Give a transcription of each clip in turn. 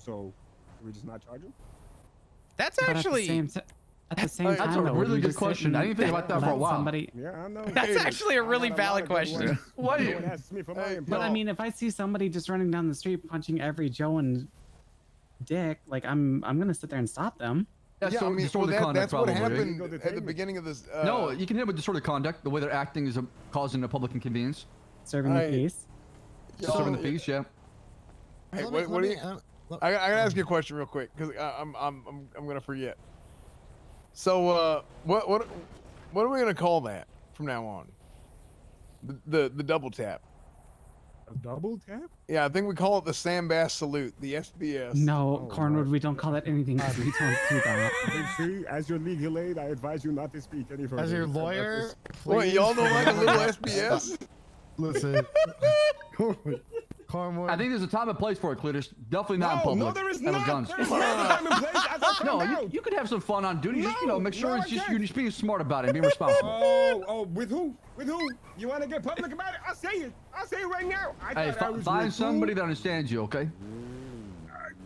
So we just not charge him? That's But actually at the same time, That's a though, would really we good just sit question. and I didn't think about that for a let while. Somebody... Yeah, I know. that's actually a really valid question. What? No one asks me for my But I mean, if I see somebody just running down the street punching every Joe and Dick, like I'm gonna sit there and stop them. That's I mean, disorderly conduct, that's what probably. happened Go to at the Taylor. beginning of this. No, you can hit with disorderly conduct. The way they're acting is causing a public inconvenience. Serving the peace. Disturbing the peace, yeah. Hey, what do you? I gotta ask you a question real quick because I'm gonna forget. So what are we gonna call that from now on? The double tap. A double tap? Yeah, I think we call it the Sam Bass salute, the SBS. No, Oh, Cornwood, right. we don't call that anything because we don't do that. Then see, as your legal aid, I advise you not to speak any further. As your lawyer, What, y'all don't like a little SBS? listen. Cornwood. I think there's a time and place for it, Cletus. Definitely not in public. No, there is and with not. guns. There is not a time and place. I thought No, calm down. you could have some fun on duty. Just, No, make sure no, it's I just can't. you're just being smart about it, and being responsible. Oh, with who? With who? You want to get public about it? I'll say it. I'll say it right now. Hey, find somebody that understands you, okay?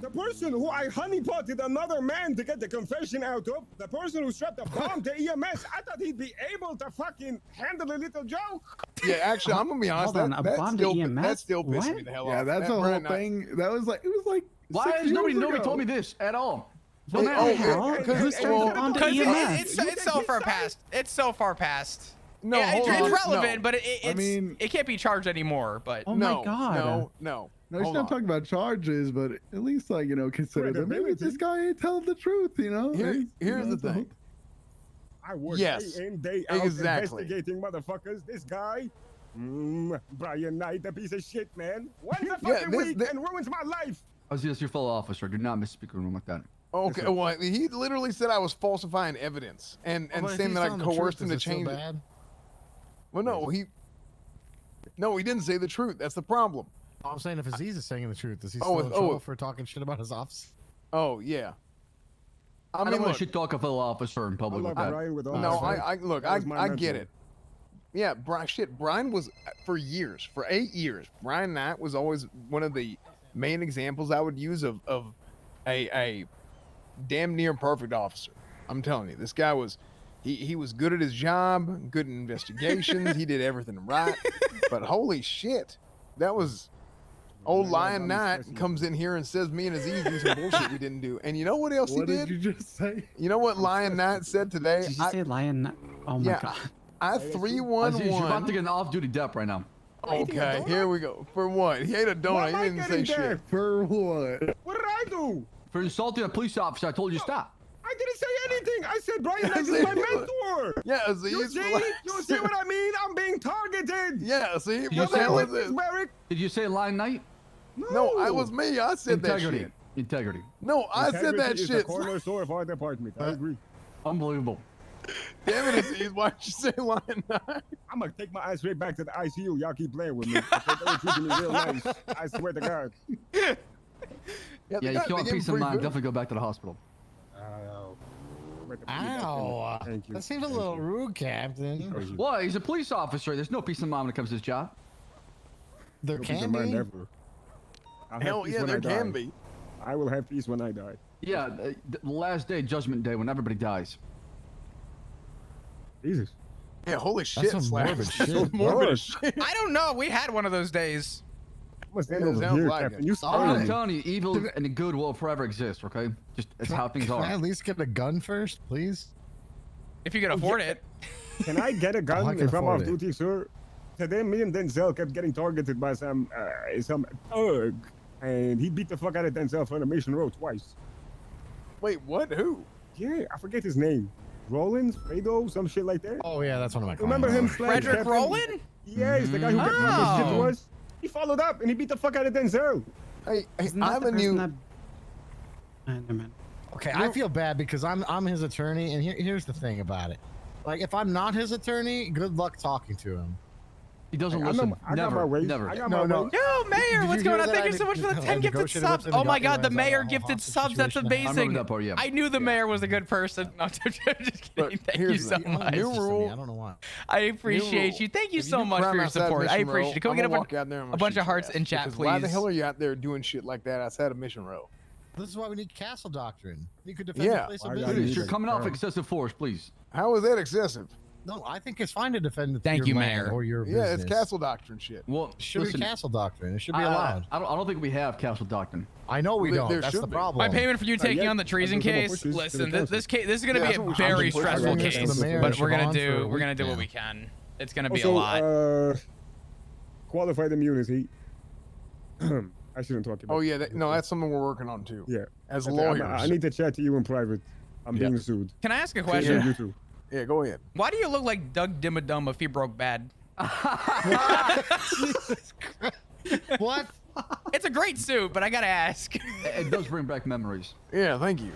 The person who I honeypotted another man to get the confession out of, the person who strapped a bomb to EMS, I thought he'd be able to fucking handle a little Joe. Yeah, actually, I'm gonna be honest. Hold on, a bomb to EMS? That still pissed What? me the hell Yeah, off. that's That the whole Brian Knight- thing. That was like, it was like. Why 6 has nobody years ago. told me this at all? Hey, Well, oh, now- hell? Who's Hey, turned hey, the bomb to Because EMS? it's so far past. It's so far past. No, Yeah, hold on. it's relevant, No. but it can't be charged anymore. But Oh no, my god. No. No, she's Hold not on. talking about charges, but at least like consider that maybe this guy ain't telling the truth. Here's the thing. I work Yes, day in, day out exactly. investigating motherfuckers. This guy, Brian Knight, a piece of shit, man. Once a Yeah, fucking week and ruins my life. That's your fellow officer. Do not misspeak in a room like that. Okay, well, he literally said I was falsifying evidence and saying that I coerced him to change it. Well, no, he didn't say the truth. That's the problem. I'm saying if Aziz is saying the truth, is he Oh, still in trouble for talking shit about his office? Oh yeah. I I mean, don't want look, to shit talk a fellow officer in public I with love that. Brian with all no, my heart. I get it. Yeah, Brian was for years, for 8 years. Brian Knight was always one of the main examples I would use of a damn near perfect officer. I'm telling you, this guy was he was good at his job, good in investigations. He did everything right. But holy shit, that was old Lion Knight comes in here and says me and Aziz do some bullshit we didn't do. And you know what else What he did? did you just say? You know what Lion Knight said today? Did you say lion? Oh my god. I Aziz, you're about to 311. get an off-duty dep right now. Okay, here we go. For what? He ate a donut. He didn't say shit. For what? What did I do? For insulting a police officer, I told you to stop. I didn't say anything. I said Brian Knight is my mentor. Yeah, Aziz. You see? You see what I mean? I'm being targeted. Yeah, see? You What the say hell what? is this? Barrick. Did you say Lion Knight? No, I was me. I said that Integrity. shit. Integrity. No, I said that Integrity is the shit. cornerstone of our department. I agree. Unbelievable. Damn it, Aziz. Why'd you say Lion Knight? I'm gonna take my eyes straight back to the ICU. Y'all keep playing with me. They were treating me real nice. I swear to God. Yeah, Yeah, they if got- you they want gave him peace of free mind, food. definitely go back to the hospital. Ow. Thank you. That seems a little rude, Captain. Well, he's a police officer. There's no peace of mind when it comes to his job. There No peace of can mind be. ever. I'll have Hell peace yeah, when I there can die. be. I will have peace when I die. Yeah, the last day, Judgment Day, when everybody dies. Jesus. Yeah, holy shit, some Slash. morbid That's shit. some morbid Lord. as shit. I don't know. We had one of those days. What's that Yeah, over sounds here, like Captain? it. You Alright. I'm sorry. telling you, evil and the good will forever exist, okay? Just, that's how things Can I are. at least get a gun first, please? If you can afford it. Can I get a I gun can if I'm off afford it. duty, sir? Today, me and Denzel kept getting targeted by some thug, and he beat the fuck out of Denzel on a mission road twice. Wait, what? Who? Yeah, I forget his name. Rollins, Fredo, some shit like that. Oh yeah, that's one of my. Remember him, clients. Slash Frederick Captain? Rowland? Yeah, he's the guy who kept talking shit to Oh. us. He followed up and he beat the fuck out of Denzel. Hey, Isn't I that have the a person new. that... never mind. Okay, I feel bad because I'm his attorney, and here's the thing about it. Like, if I'm not his attorney, good luck talking to him. He doesn't I know- listen. I got my Never. ways. Never. I got No, my no. ways. No, Mayor, Did what's you going hear on? that Thank I you so much for the neg- 10 I gifted negotiated subs. with him Oh and my got God, the you mayor guys out of gifted hostage subs. That's situation. I remember amazing. that part, yeah. I knew the mayor was a good person. No, just kidding. But Thank you here's so the- much. new rule. I don't know why. I appreciate rule. you. Thank you If so do much crime for your outside support. I Mission appreciate Row, it. Can we I'm get gonna walk out there and I'm a gonna bunch shoot of your hearts ass, in chat, because Why the please? hell are you out there doing shit like that outside of Mission Row? This is why we need castle doctrine. You could defend Yeah. the place of Why you gotta business. Please, you're like coming off term. excessive force, please. How is that excessive? No, I think it's fine to defend Thank your you, land Mayor. or your Yeah, business. it's castle doctrine shit. Well, It should listen, be castle doctrine. It should be allowed. I don't think we have castle doctrine. I know we There- don't. there That's should the be. problem. My payment for you taking yeah, on the treason I'm gonna case. push this to Listen, the this case, this is gonna Yeah, be that's a what we should very do. stressful Bring this to the case, mayor but and we're gonna Siobhan for do a we're gonna do week what now. we can. It's gonna be Also, a lot. Qualified immunity. I shouldn't talk about. Oh yeah, no, that's something we're working on too. Yeah. As Okay, lawyers. I need to chat to you in private. I'm Yeah. being sued. Can I ask a Yeah, question? you too. Yeah, go ahead. Why do you look like Doug Dimmadum if he broke bad? What? It's a great suit, but I gotta ask. It does bring back memories. Yeah, thank you.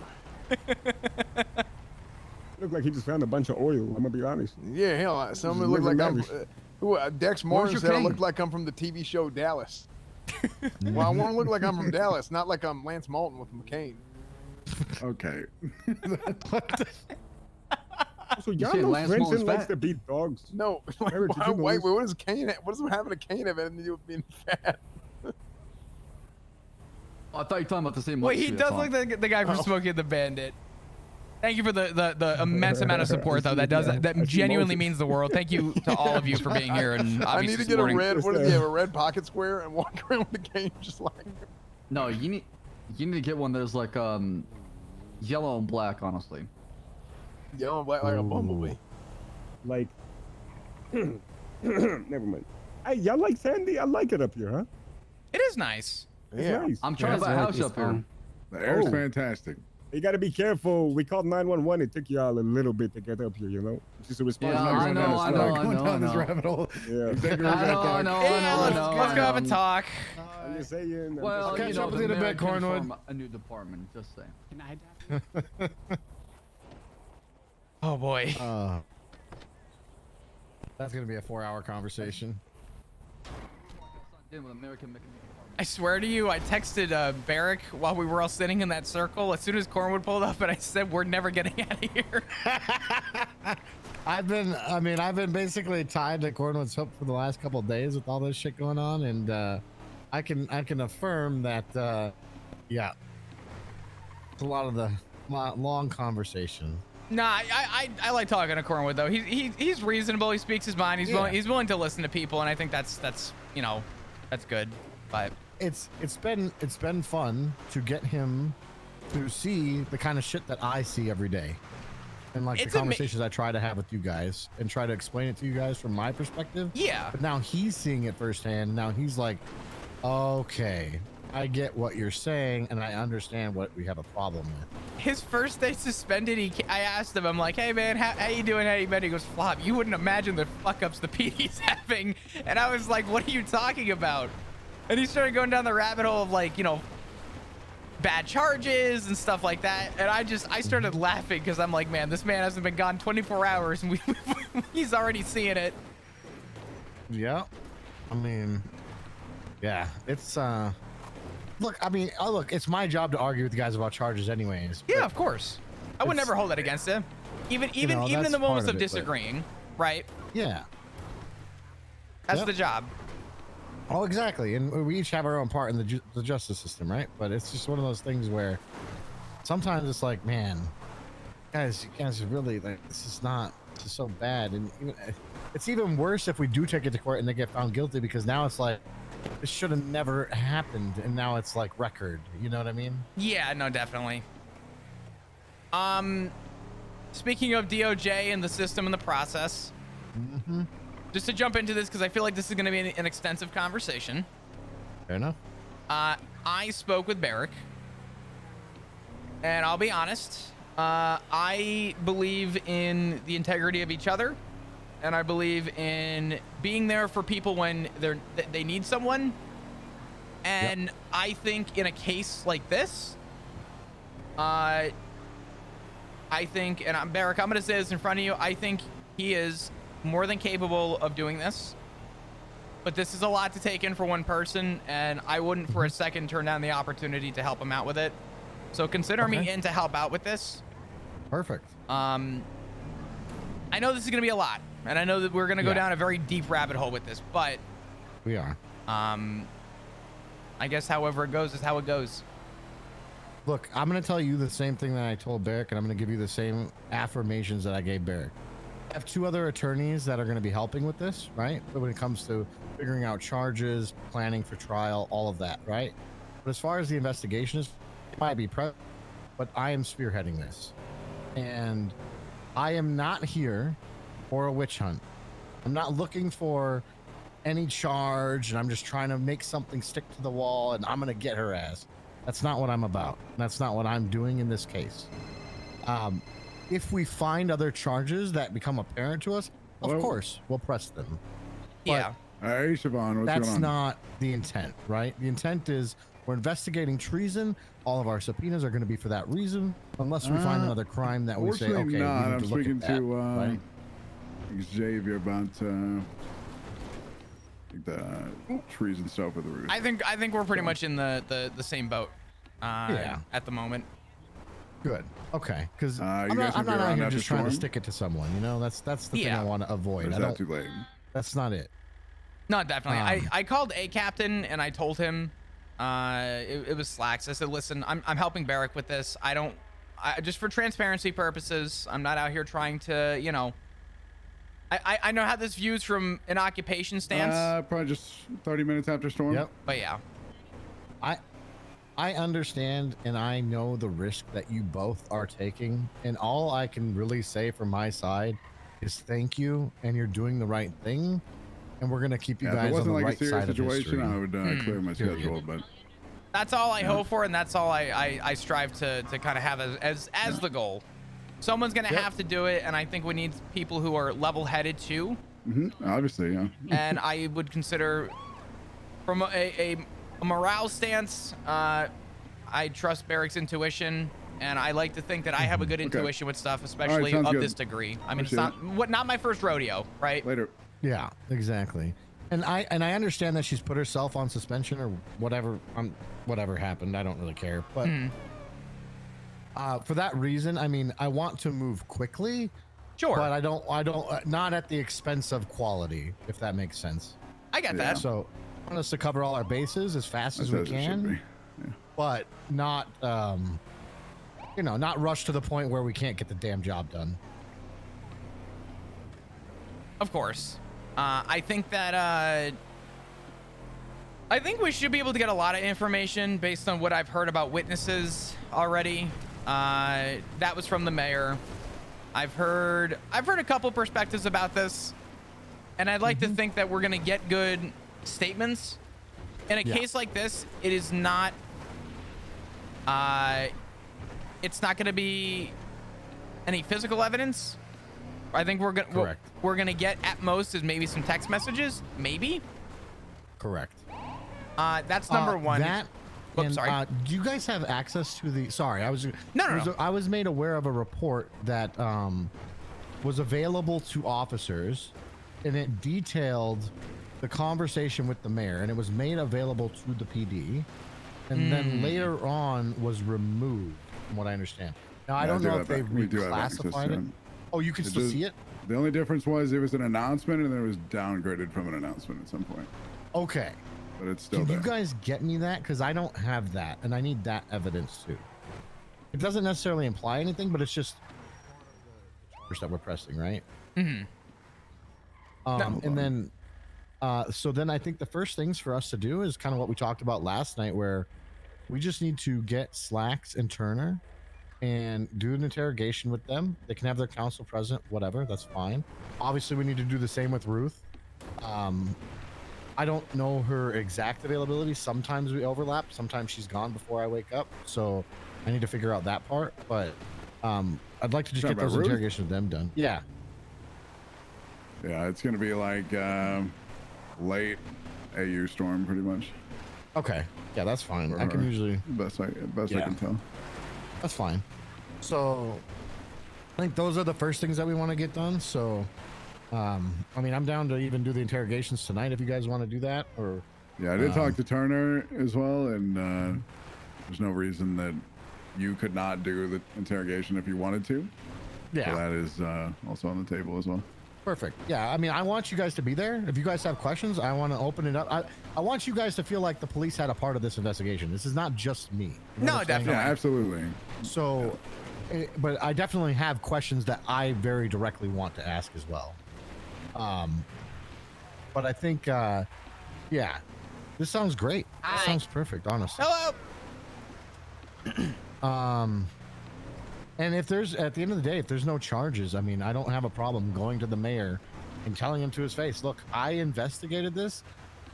Look like he just found a bunch of oil. I'm gonna be honest. Yeah, hell, some Just look like living I'm. Dex Morgan your said I cane? look like I'm from the TV show Dallas. Well, I want to look like I'm from Dallas, not like I'm Lance Malton with McCain. Okay. So y'all saying know Lance Frenson Mullen's likes fat? to beat dogs. No, like, Eric, did you know wait, this? what does Kane? What does having a cane have anything to do with being fat? I thought you were talking about the same. Wait, he Moxley, does that's look like the guy from Smokey and the Bandit. Thank you for the immense amount of support, though. That I see genuinely Moses. means the world. Thank you to all of you for being here and I obviously need to get a supporting. red. What Just, does he have? A red pocket square and walk around with the cane just like. No, you need to get one that's like yellow and black, honestly. Yellow and black like a bumblebee. Like, never mind. Hey, y'all like Sandy? I like it up here, huh? It is nice. It's Yeah. nice. I'm trying to buy a house up here. The air's Oh. fantastic. You gotta be careful. We called 911. It took y'all a little bit to get up here, you know? It's just a response. Yeah, time. I know, I know, I Going know, I down this know. rabbit hole. Yeah. Take her I back know, I down. know, Yeah, I let's, know. let's go have a talk. I'm just saying. I'm Well, just catch you saying. know, up with the you in a mayor bit, can Cornwood. form a new department. Just saying. Can I Oh boy. That's gonna be a 4-hour conversation. With American Mechanism. I swear to you, I texted Barrick while we were all sitting in that circle as soon as Cornwood pulled up, and I said, "We're never getting out of here." I've been basically tied to Cornwood's hook for the last couple of days with all this shit going on, and I can affirm that yeah, it's a lot of the long conversation. Nah, I like talking to Cornwood though. He's reasonable. He speaks his mind. Yeah. He's willing to listen to people, and I think that's you know, that's good. But It's been fun to get him to see the kind of shit that I see every day, and like It's the conversations I try to have with you guys and try to explain it to you guys from my perspective. yeah, But now he's seeing it firsthand. And now he's like, okay, I get what you're saying, and I understand what we have a problem with. his first day suspended. I asked him, I'm like, "Hey man, how you doing? How you been?" He goes, "Flop, you wouldn't imagine the fuck ups the PD's having." And I was like, "What are you talking about?" And he started going down the rabbit hole of like, you know, bad charges and stuff like that. And I started laughing because I'm like, man, this man hasn't been gone 24 hours and he's already seeing it. Yeah, I mean, yeah, it's look, it's my job to argue with you guys about charges anyways. Yeah, but of course. I would It's- never hold that against him. Even know, even in that's the moments part of of it, but- disagreeing, right? yeah. That's Yep. the job. Oh, exactly. And we each have our own part in the justice system, right? But it's just one of those things where sometimes it's like, man, you guys are really like, this is so bad. And it's even worse if we do take it to court and they get found guilty, because now it's like, this should have never happened. And now it's like record. You know what I mean? Yeah, no, definitely. Speaking of DOJ and the system and the process, just to jump into this, because I feel like this is going to be an extensive conversation. Fair enough. I spoke with Barrick, and I'll be honest, I believe in the integrity of each other, and I believe in being there for people when they need someone. And I think in a case like this, I think, and Barrick, I'm going to say this in front of you, I think he is more than capable of doing this. But this is a lot to take in for one person, and I wouldn't for a second turn down the opportunity to help him out with it. So consider me Okay. in to help out with this. Perfect. I know this is going to be a lot, and I know that we're going to go Yeah. down a very deep rabbit hole with this, but We are. I guess however it goes is how it goes. Look, I'm going to tell you the same thing that I told Barrick, and I'm going to give you the same affirmations that I gave Barrick. I have 2 other attorneys that are going to be helping with this, right? But when it comes to figuring out charges, planning for trial, all of that, right? But as far as the investigation is, it might be but I am spearheading this. And I am not here for a witch hunt. I'm not looking for any charge, and I'm just trying to make something stick to the wall, and I'm going to get her ass. That's not what I'm about. That's not what I'm doing in this case. If we find other charges that become apparent to us, of course, we'll press them. Yeah. Hey, Siobhan, what's That's going on? not the intent, right? The intent is we're investigating treason. All of our subpoenas are going to be for that reason, unless we find another crime that we say, okay, Fortunately not. we need I'm to look speaking at that, to right? Xavier about the trees and stuff with the roof. I think we're pretty much in the same boat. Yeah. At the moment. Good. Okay. Because you I'm guys not gonna be out around here after just trying to storm? stick it to someone. You know, that's the thing I want to Or avoid. is I that don't. too late? That's not it. No, definitely. I called a captain and I told him it was slacks. I said, listen, I'm helping Barrick with this. I just for transparency purposes, I'm not out here trying to, you know. I know how this views from an occupation stance. Probably just 30 minutes after storm. Yep. But yeah. I understand, and I know the risk that you both are taking, and all I can really say from my side is thank you, and you're doing the right thing, and we're gonna keep you If it guys on wasn't the like right a serious side of situation, history. I would clear my schedule, but That's all I hope for, and that's all I strive to kind of have as the goal. Someone's gonna have to do it, and I think we need people who are level-headed too. obviously, yeah. And I would consider, from a morale stance, I trust Barrick's intuition, and I like to think that I have a good intuition with stuff, especially sounds of good. this degree. I mean, Appreciate it's not my first rodeo, right? Later. Yeah, exactly. And I understand that she's put herself on suspension or whatever whatever happened. I don't really care, but for that reason, I mean, I want to move quickly. Sure. But I don't not at the expense of quality, if that makes sense. I get that. So I want us to cover all our bases as fast as we That's as it should can, be. Yeah. but not not rush to the point where we can't get the damn job done. Of course. I think that I think we should be able to get a lot of information based on what I've heard about witnesses already. That was from the mayor. I've heard a couple perspectives about this, and I'd like to think that we're gonna get good statements. In a case like this, it is not. It's not gonna be any physical evidence. I think we're gonna get at most is maybe some text messages, maybe. Correct. That's number one. That. Oops, And, sorry. do you guys have access to the? Sorry, I was. No. I was made aware of a report that was available to officers, and it detailed the conversation with the mayor, and it was made available to the PD, and then later on was removed, from what I understand. Now I don't know if they we do have access reclassified to it. it. Oh, you can still see it. The only difference was it was an announcement and then it was downgraded from an announcement at some point. Okay. But it's still Can there. you guys get me that? Because I don't have that, and I need that evidence too. It doesn't necessarily imply anything, but it's just that we're pressing, right? Mm-hmm. And then, so then I think the first things for us to do is kind of what we talked about last night, where we just need to get Slacks and Turner and do an interrogation with them. They can have their counsel present, whatever, that's fine. Obviously, we need to do the same with Ruth. I don't know her exact availability. Sometimes we overlap. Sometimes she's gone before I wake up. So I need to figure out that part. But I'd like to just get those interrogations with them done. Yeah. Yeah, it's going to be like late AU storm pretty much. Okay. Yeah, that's fine. For I can her. usually... Best I can tell. That's fine. So I think those are the first things that we want to get done. So, I mean, I'm down to even do the interrogations tonight if you guys want to do that. Or Yeah, I did talk to Turner as well, and there's no reason that you could not do the interrogation if you wanted to. yeah. So that is also on the table as well. Perfect. Yeah, I mean, I want you guys to be there. If you guys have questions, I want to open it up. I want you guys to feel like the police had a part of this investigation. This is not just me. You know No, what I'm saying? definitely. Yeah, absolutely. So, but I definitely have questions that I very directly want to ask as well. But I think, yeah, this sounds great. This Hi. sounds perfect, honestly. Hello. And if there's, at the end of the day, if there's no charges, I mean, I don't have a problem going to the mayor and telling him to his face, look, I investigated this.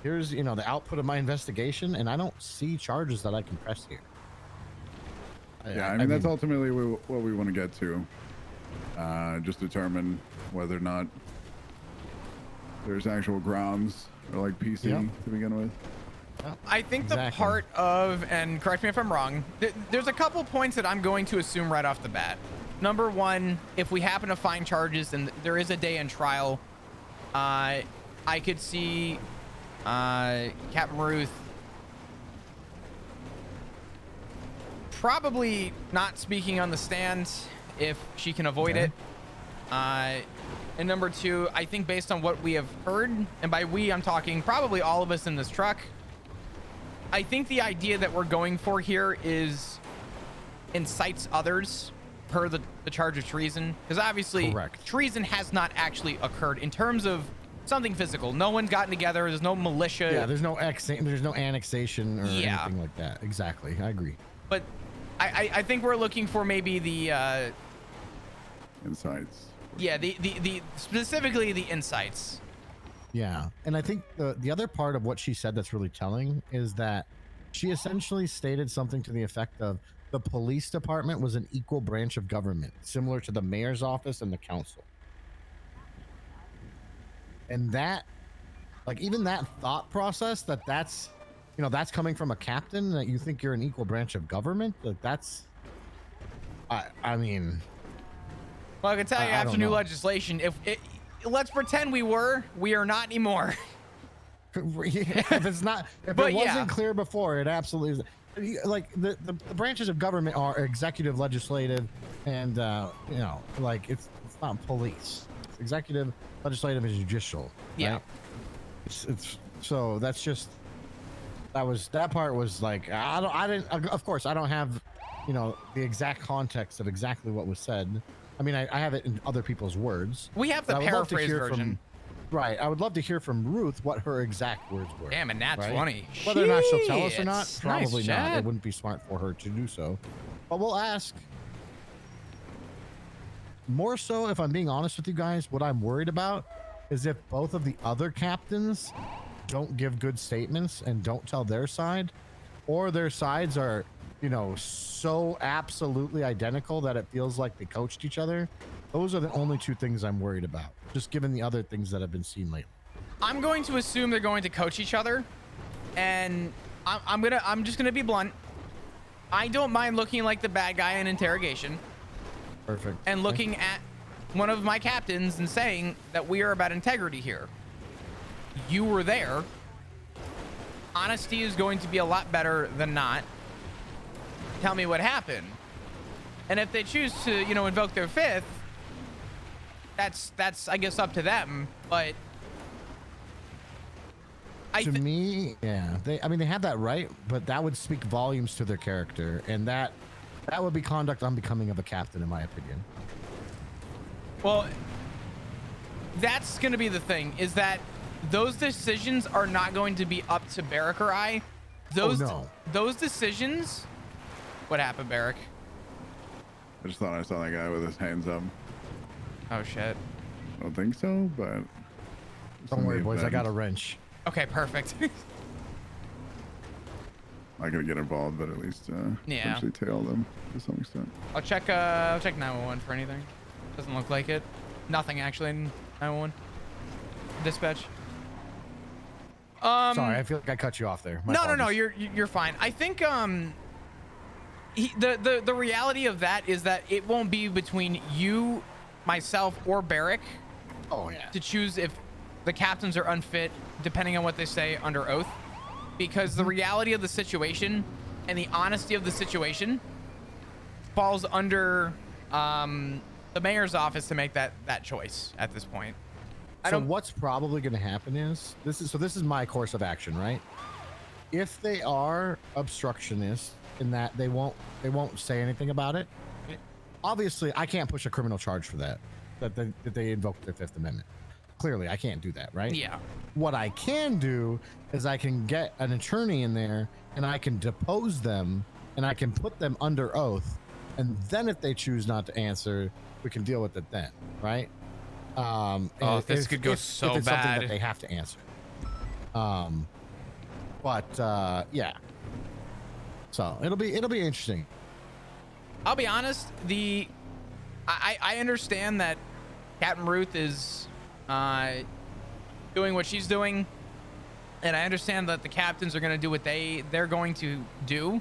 Here's, you know, the output of my investigation, and I don't see charges that I can press here. Yeah, I mean, that's ultimately what we want to get to. Just determine whether or not there's actual grounds or like PC to begin with. I think the part of, and correct me if I'm wrong, there's a couple points that I'm going to assume right off the bat. Number one, if we happen to find charges and there is a day in trial, I could see Captain Ruth probably not speaking on the stand if she can avoid it. And number two, I think based on what we have heard, and by we, I'm talking probably all of us in this truck, I think the idea that we're going for here is incites others per the charge of treason. Because obviously treason has not actually occurred in terms of something physical. No one's gotten together. There's no militia. Yeah, there's no annexation or anything like that. Exactly. I agree. But I think we're looking for maybe the insights. Yeah, the specifically the insights. Yeah, and I think the other part of what she said that's really telling is that she essentially stated something to the effect of the police department was an equal branch of government, similar to the mayor's office and the council. And that, like, even that thought process that's, you know, that's coming from a captain, that you think you're an equal branch of government, like that's, I mean, well, I can tell you after new legislation, let's pretend we are not anymore. If it's not, if it wasn't clear before, it absolutely is. Like the branches of government are executive, legislative, and you know, like it's not police. It's executive, legislative, and judicial. Yeah. Right? It's so that's just that part was like of course I don't have, you know, the exact context of exactly what was said. I mean, I have it in other people's words. We have the paraphrase version. Right. I would love to hear from Ruth what her exact words were. Damn, and that's 20. Whether or not she'll tell us or not, Shit. probably Nice not. chat. It wouldn't be smart for her to do so. But we'll ask. More so, if I'm being honest with you guys, what I'm worried about is if both of the other captains don't give good statements and don't tell their side, or their sides are, you know, so absolutely identical that it feels like they coached each other. Those are the only two things I'm worried about, just given the other things that have been seen lately. I'm going to assume they're going to coach each other, and I'm just gonna be blunt. I don't mind looking like the bad guy in interrogation. Perfect. And looking at one of my captains and saying that we are about integrity here. You were there. Honesty is going to be a lot better than not. Tell me what happened. And if they choose to, you know, invoke their fifth, that's I guess up to them. But to me, yeah, I mean they have that right, but that would speak volumes to their character, and that would be conduct unbecoming of a captain, in my opinion. Well, that's going to be the thing, is that those decisions are not going to be up to Barrick or I. Those decisions. What happened, Barrick? I just thought I saw that guy with his hands up. Oh shit. I don't think so, but Don't worry, boys. I got a wrench. Okay, perfect. Not gonna get involved, but at least potentially tail them to some extent. I'll check 911 for anything. Doesn't look like it. Nothing actually in 911. Dispatch. Sorry, I feel like I cut you off there. No, you're fine. I think the reality of that is that it won't be between you, myself, or Barrick. Oh yeah. To choose if the captains are unfit, depending on what they say under oath, because the reality of the situation and the honesty of the situation falls under the mayor's office to make that choice at this point. So what's probably going to happen is this is my course of action, right? If they are obstructionists in that they won't say anything about it, obviously I can't push a criminal charge for that they invoked their Fifth Amendment. Clearly I can't do that, right? Yeah. What I can do is I can get an attorney in there and I can depose them and I can put them under oath, and then if they choose not to answer, we can deal with it then, right? This could go so if it's bad. something that they have to answer. Yeah. So it'll be interesting. I'll be honest. I understand that Captain Ruth is doing what she's doing, and I understand that the captains are going to do what they're going to do.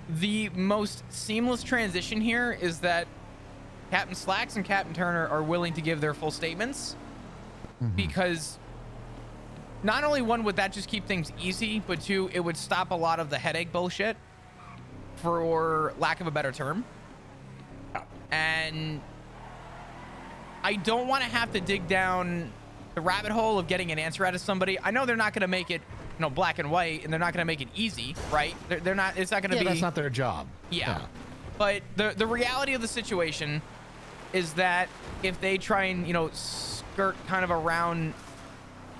The most seamless transition here is that Captain Slacks and Captain Turner are willing to give their full statements, because not only one, would that just keep things easy, but two, it would stop a lot of the headache bullshit, for lack of a better term. And I don't want to have to dig down the rabbit hole of getting an answer out of somebody. I know they're not going to make it, black and white, and they're not going to make it easy, right? They're not. It's not going to be. That's not their job. Yeah. But the reality of the situation is that if they try and skirt kind of around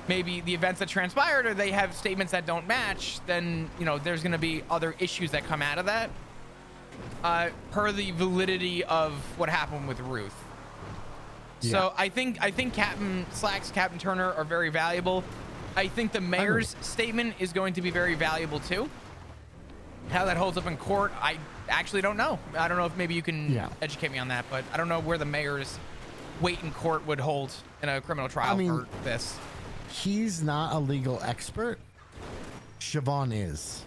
maybe the events that transpired, or they have statements that don't match, then there's going to be other issues that come out of that. Per the validity of what happened with Ruth. Yeah. So I think Captain Slacks, Captain Turner are very valuable. I think the mayor's statement is going to be very valuable too. How that holds up in court, I actually don't know. I don't know if maybe you can educate me on that, but I don't know where the mayor's weight in court would hold in a criminal trial for this. He's not a legal expert. Siobhan is.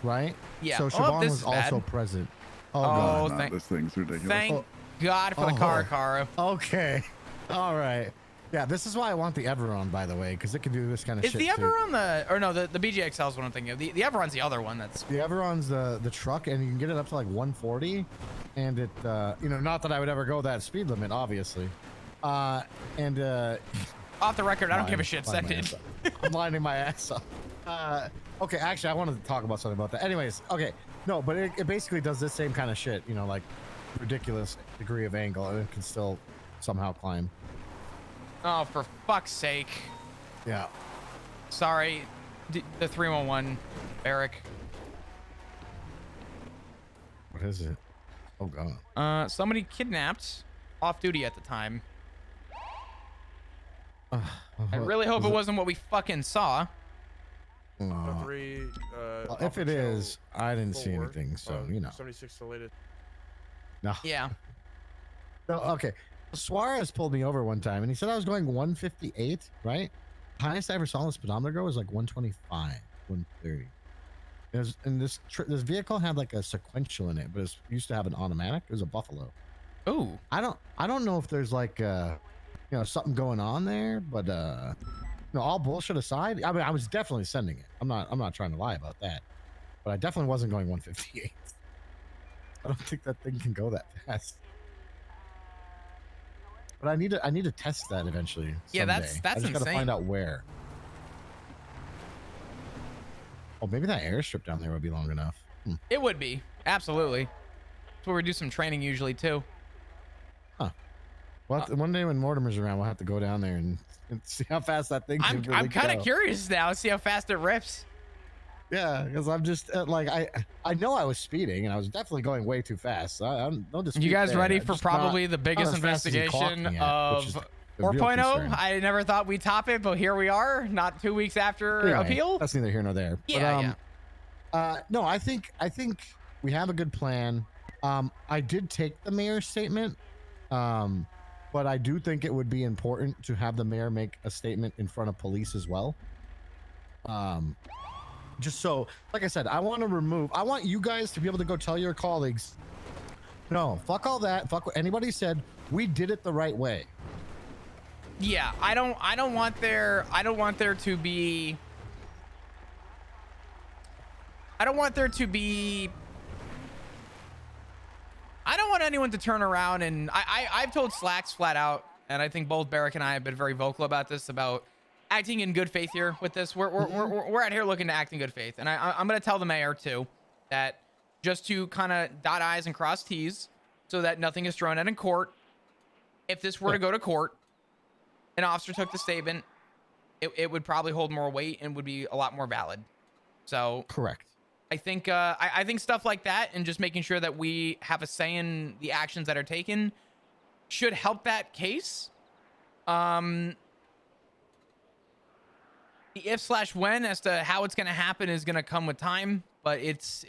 Right? Yeah. So Siobhan was also present. Oh, God. This thing's ridiculous. Thank God for the car, Cara. Okay. All right. Yeah, this is why I want the Everon, by the way, because it can do this kind of shit. Is the Everon the BGXL is what I'm thinking of. The Everon's the other one. That's the Everon's the truck, and you can get it up to like 140, and it not that I would ever go that speed limit, obviously. Off the record, I don't give a shit. Send it. I'm lining my ass up. Okay, actually, I wanted to talk about something about that. Anyways, okay, no, but it basically does this same kind of shit, like ridiculous degree of angle, and it can still somehow climb. Oh, for fuck's sake. Yeah. Sorry, the 311, Eric. What is it? Oh, God. Somebody kidnapped off duty at the time. I really hope it wasn't what we fucking saw. If it is, I didn't see anything, so 76 deleted. No. Yeah. No, okay. Suarez pulled me over one time, and he said I was going 158, right? Highest I ever saw on the speedometer go was like 125, 130. And this vehicle had like a sequential in it, but it used to have an automatic. It was a Buffalo. Oh. I don't know if there's like something going on there, but all bullshit aside, I mean, I was definitely sending it. I'm not trying to lie about that, but I definitely wasn't going 158. I don't think that thing can go that fast. But I need to test that eventually. Yeah, someday. that's I just insane. gotta find out where. Oh, maybe that airstrip down there would be long enough. It would be, absolutely. That's where we do some training usually too. Huh. Well, one day when Mortimer's around, we'll have to go down there and see how fast that thing can really I'm kind go. of curious now. See how fast it rips. Yeah, because I'm just I know I was speeding and I was definitely going way too fast. So I'm no dispute. You guys there. ready for probably the biggest as fast as he clocked investigation me at, which is of the real 4.0? concern. I never thought we'd top it, but here we are, not 2 weeks after Anyway, appeal. That's neither here nor there. Yeah, No, I think we have a good plan. I did take the mayor's statement, but I do think it would be important to have the mayor make a statement in front of police as well. Just so, like I said, I want you guys to be able to go tell your colleagues, no, fuck all that, fuck what anybody said. We did it the right way. Yeah, I don't want there to be I don't want anyone to turn around and I've told Slacks flat out, and I think both Barrick and I have been very vocal about this, about acting in good faith here with this. We're out here looking to act in good faith, and I'm going to tell the mayor too that just to kind of dot I's and cross T's so that nothing is thrown out in court. If this were to go to court, an officer took the statement, it would probably hold more weight and would be a lot more valid. So Correct. I think I think stuff like that and just making sure that we have a say in the actions that are taken should help that case. The if/when as to how it's going to happen is going to come with time, but it's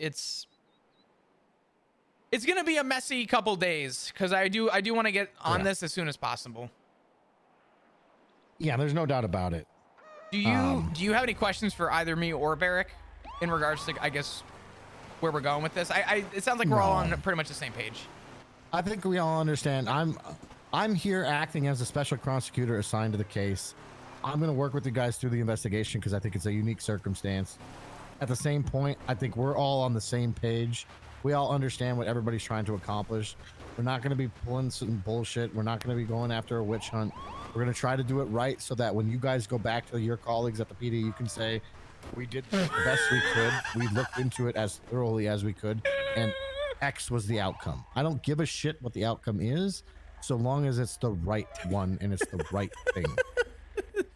going to be a messy couple days because I do want to get on this as soon as possible. Yeah, there's no doubt about it. Do you have any questions for either me or Barrick in regards to, I guess, where we're going with this? It sounds like we're all on pretty much the same page. I think we all understand. I'm here acting as a special prosecutor assigned to the case. I'm going to work with you guys through the investigation because I think it's a unique circumstance. At the same point, I think we're all on the same page. We all understand what everybody's trying to accomplish. We're not going to be pulling some bullshit. We're not going to be going after a witch hunt. We're going to try to do it right so that when you guys go back to your colleagues at the PD, you can say, we did the best we could. We looked into it as thoroughly as we could, and X was the outcome. I don't give a shit what the outcome is, so long as it's the right one and it's the right thing.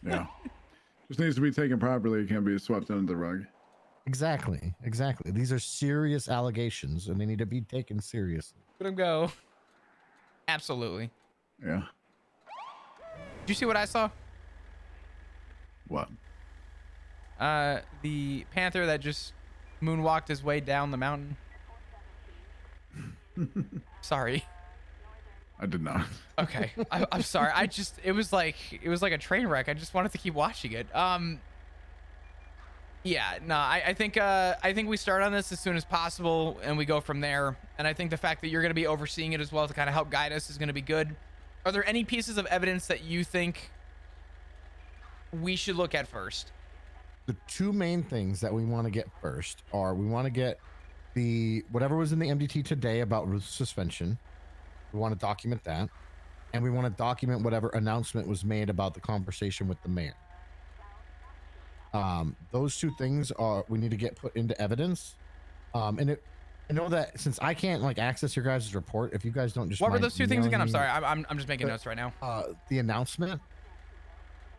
Yeah. Just needs to be taken properly. It can't be swept under the rug. Exactly. These are serious allegations, and they need to be taken seriously. Let him go. Absolutely. Yeah. Did you see what I saw? What? The panther that just moonwalked his way down the mountain. Sorry. I did not. Okay. I'm sorry. It was like a train wreck. I just wanted to keep watching it. Yeah, no, I think we start on this as soon as possible and we go from there. And I think the fact that you're going to be overseeing it as well to kind of help guide us is going to be good. Are there any pieces of evidence that you think we should look at first? The two main things that we want to get first are we want to get whatever was in the MDT today about Ruth's suspension. We want to document that. And we want to document whatever announcement was made about the conversation with the mayor. Those two things we need to get put into evidence. I know that since I can't access your guys' report, if you guys don't just what were those two things again? I'm sorry. I'm just making notes right now. The announcement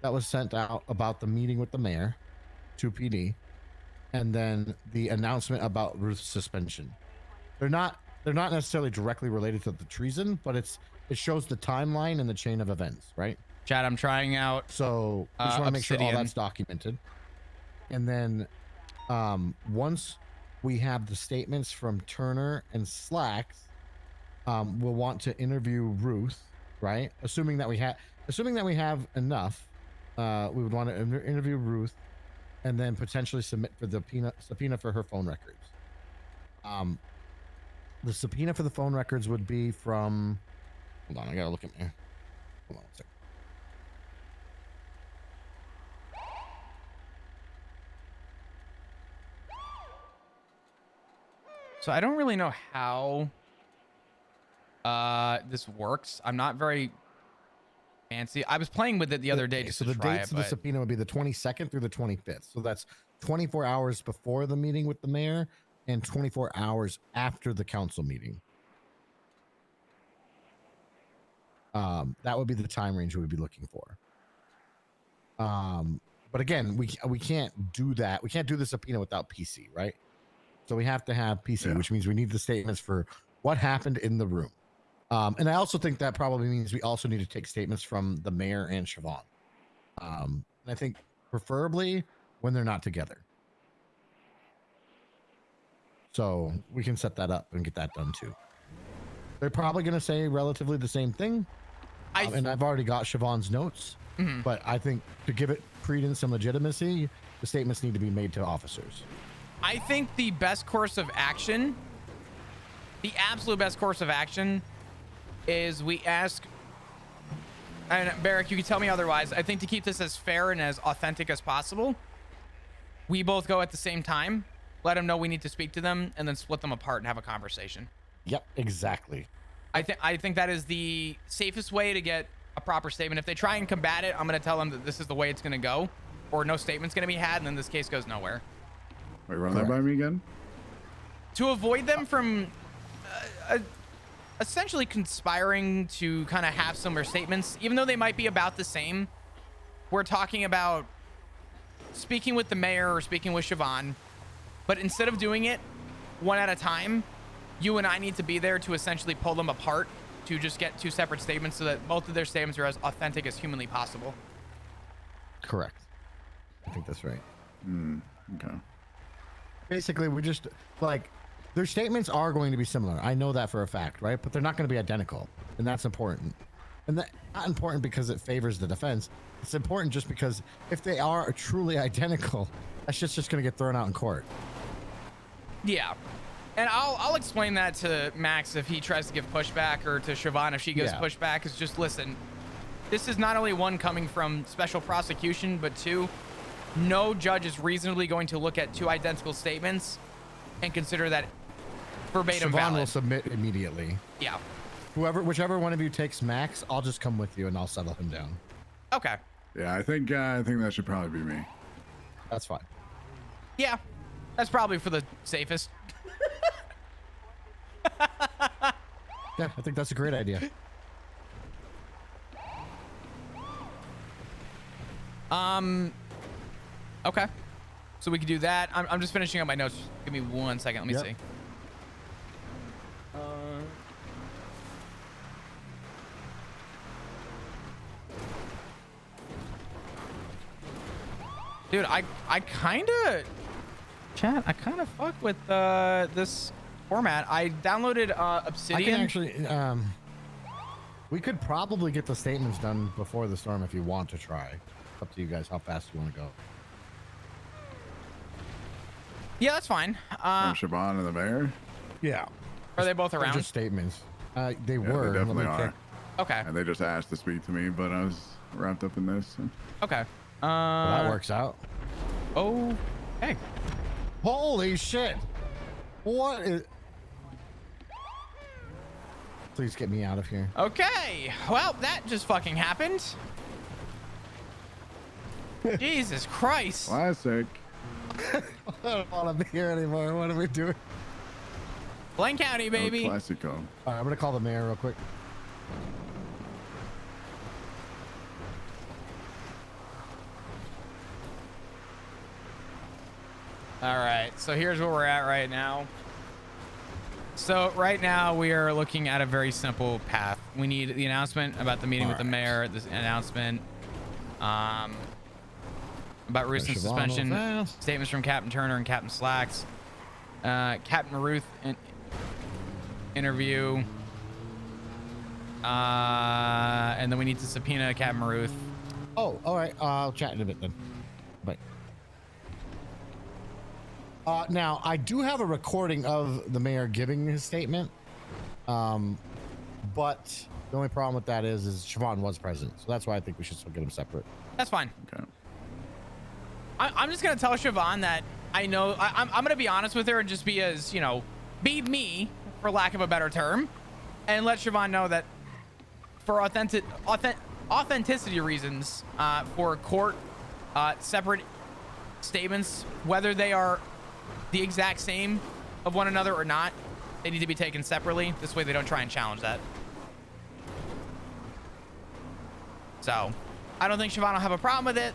that was sent out about the meeting with the mayor to PD, and then the announcement about Ruth's suspension. They're not necessarily directly related to the treason, but it shows the timeline and the chain of events, right? Chad, I'm trying out. So we just want to make sure all that's documented. And then once we have the statements from Turner and Slacks, we'll want to interview Ruth, right? Assuming that we have enough, we would want to interview Ruth and then potentially submit for the subpoena for her phone records. The subpoena for the phone records would be from, hold on, I gotta look at my, hold on a second. So I don't really know how this works. I'm not very fancy. I was playing with it the other day just to try it. So the dates of the subpoena would be the 22nd through the 25th. So that's 24 hours before the meeting with the mayor and 24 hours after the council meeting. That would be the time range we would be looking for. But again, we can't do that. We can't do the subpoena without PC, right? So we have to have PC, which means we need the statements for what happened in the room. And I also think that probably means we also need to take statements from the mayor and Siobhan. And I think preferably when they're not together. So we can set that up and get that done too. They're probably going to say relatively the same thing. And I've already got Siobhan's notes, but I think to give it credence and legitimacy, the statements need to be made to officers. I think the best course of action, the absolute best course of action, is we ask, and Barrick, you can tell me otherwise, I think to keep this as fair and as authentic as possible, we both go at the same time, let them know we need to speak to them, and then split them apart and have a conversation. Yep, exactly. I think that is the safest way to get a proper statement. If they try and combat it, I'm going to tell them that this is the way it's going to go, or no statement's going to be had, and then this case goes nowhere. Wait, run that by me again. To avoid them from essentially conspiring to kind of have similar statements, even though they might be about the same, we're talking about speaking with the mayor or speaking with Siobhan, but instead of doing it one at a time, you and I need to be there to essentially pull them apart to just get two separate statements so that both of their statements are as authentic as humanly possible. Correct. I think that's right. Okay. Basically, we just like their statements are going to be similar. I know that for a fact, right? But they're not going to be identical, and that's important. And that's not important because it favors the defense. It's important just because if they are truly identical, that's just going to get thrown out in court. Yeah. And I'll explain that to Max if he tries to give pushback, or to Siobhan if she gives pushback. Is just listen, this is not only one coming from special prosecution, but two, no judge is reasonably going to look at two identical statements and consider that verbatim Siobhan valid. will submit immediately. Yeah. Whichever one of you takes Max, I'll just come with you and I'll settle him down. Okay. Yeah, I think that should probably be me. That's fine. Yeah. That's probably for the safest. Yeah, I think that's a great idea. Okay. So we can do that. I'm just finishing up my notes. Give me 1 second. Let me see. Dude, I kind of... Chat, I kind of fuck with this format. I downloaded Obsidian. I can actually... we could probably get the statements done before the storm if you want to try. It's up to you guys how fast you want to go. Yeah, that's fine. From Siobhan and the mayor? Yeah. Are they both They're around? just statements. They Yeah, were. they definitely Let me are. check. Okay. And they just asked to speak to me, but I was wrapped up in this. So. Okay. Well, that works out. Oh, hey. Holy shit! What is... Please get me out of here. Okay. Well, that just fucking happened. Jesus Christ. Classic. I don't want to be here anymore. What are we doing? Blaine County, baby. Oh, classico. All right, I'm gonna call the mayor real quick. All right. So here's where we're at right now. So right now we are looking at a very simple path. We need the announcement about the meeting with the mayor, this announcement about recent suspension, statements from Captain Turner and Captain Slacks, Captain Maruth interview, and then we need to subpoena Captain Maruth. Oh, all right. I'll chat in a bit then. Bye. Now, I do have a recording of the mayor giving his statement, but the only problem with that is Siobhan was present, so that's why I think we should still get them separate. That's fine. Okay. I'm just gonna tell Siobhan that I know I'm gonna be honest with her and just be as, you know, be me, for lack of a better term, and let Siobhan know that for authenticity reasons, for court separate statements, whether they are the exact same of one another or not, they need to be taken separately. This way they don't try and challenge that. So I don't think Siobhan will have a problem with it.